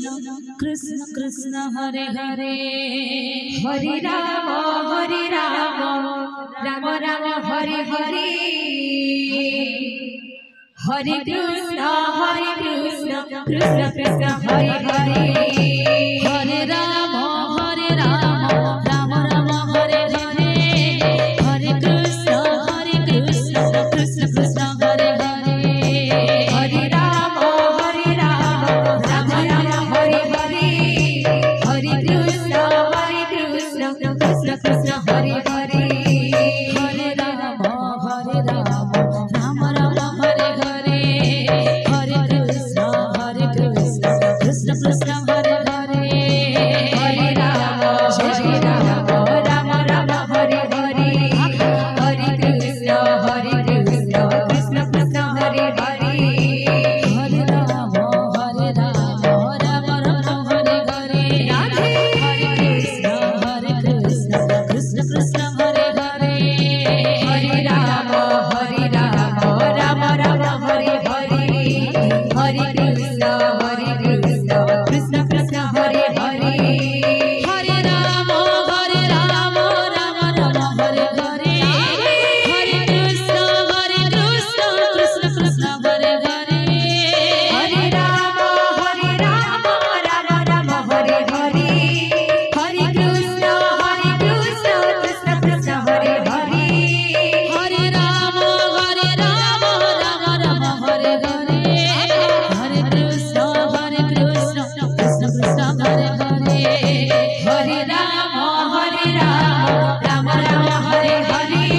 कृष्ण कृष्ण हरे हरे हरे राम राम राम हरे हरे हरे कृष्ण कृष्ण कृष्ण हरे हरे हरे राम राम राम हरे हरे हरे कृष्ण कृष्ण कृष्ण हरे हरे हरे राम राम राम हरे हरे हरे कृष्ण कृष्ण कृष्ण हरे हरे हरे राम राम राम हरे हरे हरे कृष्ण कृष्ण कृष्ण हरे हरे हरे राम राम राम हरे हरे हरे कृष्ण कृष्ण कृष्ण हरे हरे हरे राम राम राम हरे हरे हरे कृष्ण कृष्ण कृष्ण हरे हरे हरे राम राम राम हरे हरे हरे कृष्ण कृष्ण कृष्ण हरे हरे हरे राम राम राम हरे हरे हरे कृष्ण कृष्ण कृष्ण हरे हरे हरे राम राम राम हरे हरे हरे कृष्ण कृष्ण कृष्ण हरे हरे हरे राम राम राम हरे हरे हरे कृष्ण कृष्ण कृष्ण हरे हरे हरे राम राम राम हरे हरे हरे कृष्ण कृष्ण कृष्ण हरे हरे हरे राम राम राम हरे हरे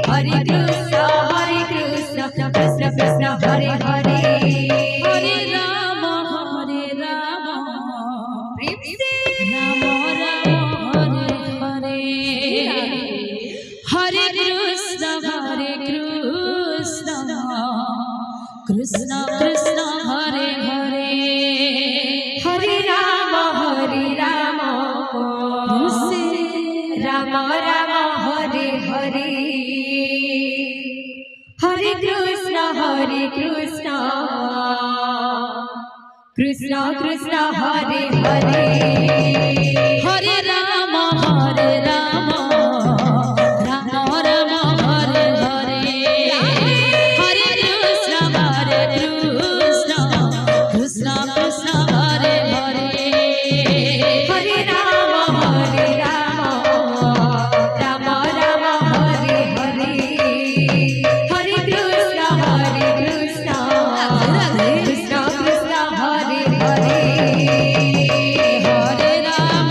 हरे कृष्ण कृष्ण कृष्ण हरे हरे हरे राम प्रेम से राम राम हरे हरे कृष्ण कृष्ण कृष्ण हरे हरे हरे राम राम राम हरे हरे हरे कृष्ण कृष्ण कृष्ण हरे हरे हरे राम राम राम हरे हरे हरे कृष्ण कृष्ण कृष्ण हरे हरे हरे राम राम राम हरे हरे हरे कृष्ण कृष्ण कृष्ण हरे हरे हरे राम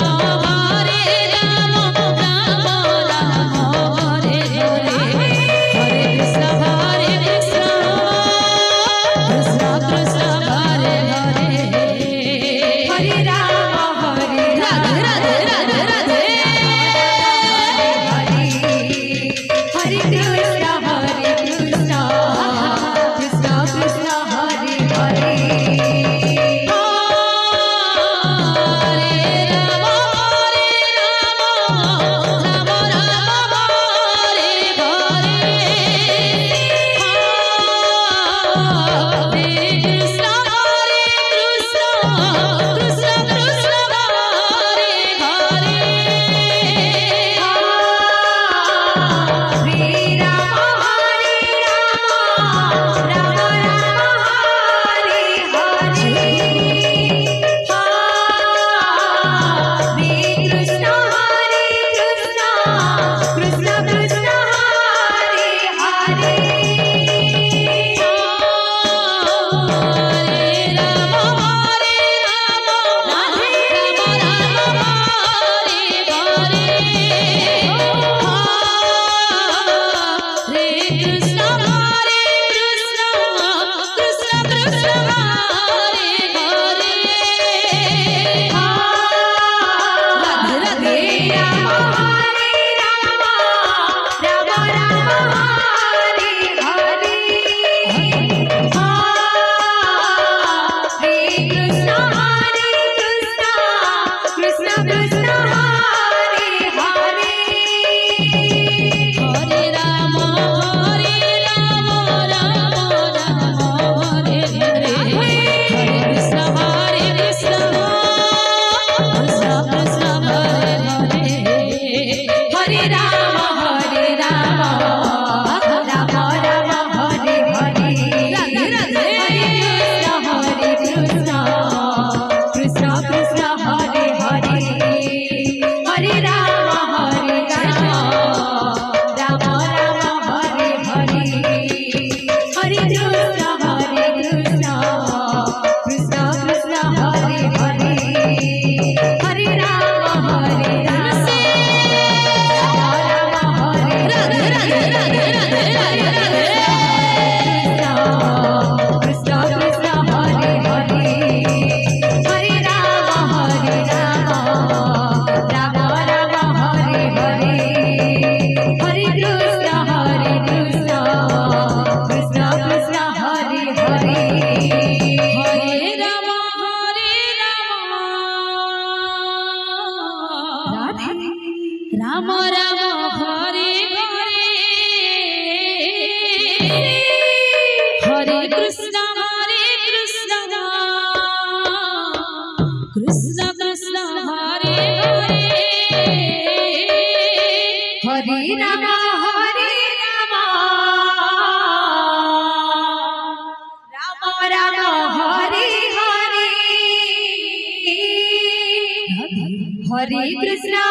हरे कृष्णा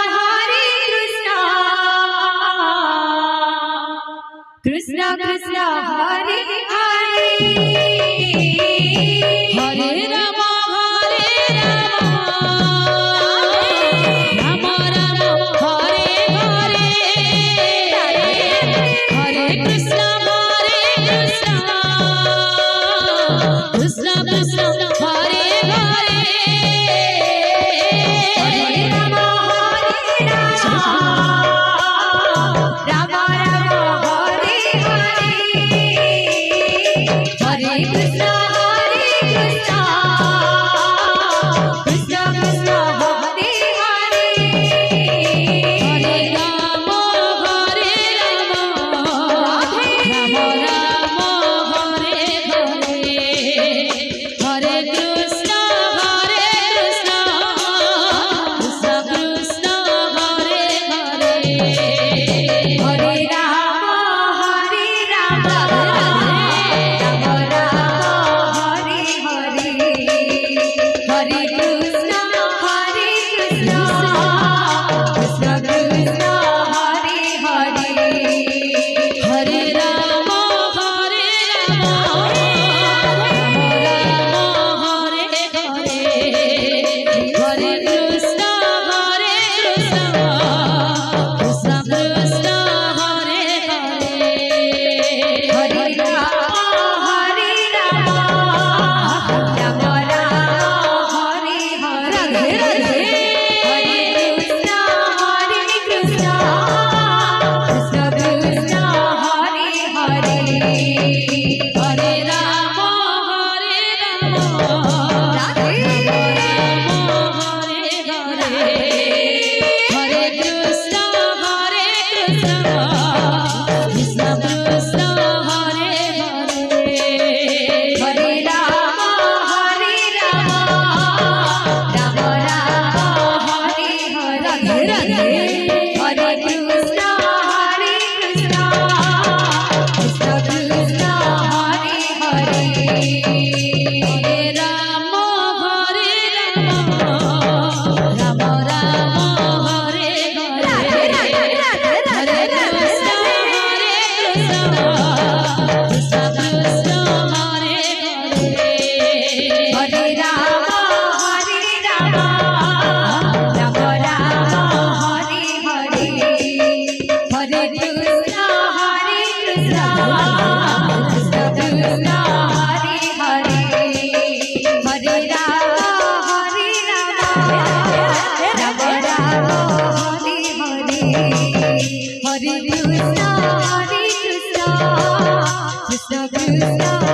कृष्णा कृष्णा हरे हरे हरे राम राम राम हरे हरे हरे कृष्णा कृष्णा कृष्णा हरे हरे हरे राम राम राम हरे हरे हरे कृष्णा कृष्णा कृष्णा हरे हरे हरे राम राम राम हरे हरे हरे कृष्णा कृष्णा कृष्णा हरे हरे हरे राम राम हरे हरे हरे कृष्णा कृष्णा कृष्णा हरे हरे हरे राम राम हरे हरे हरे कृष्णा कृष्णा कृष्णा हरे हरे हरे राम राम हरे हरे हरे कृष्णा कृष्णा कृष्णा हरे हरे हरे राम हरे हरे हरे कृष्णा कृष्णा कृष्णा हरे हरे हरे राम राम हरे हरे हरे कृष्णा कृष्णा कृष्णा हरे हरे हरे राम राम राम हरे हरे हरे कृष्णा कृष्णा कृष्णा हरे हरे हरे राम राम हरे हरे हरे कृष्णा कृष्णा कृष्णा हरे हरे हरे राम राम हरे हरे हरे कृष्णा कृष्णा कृष्णा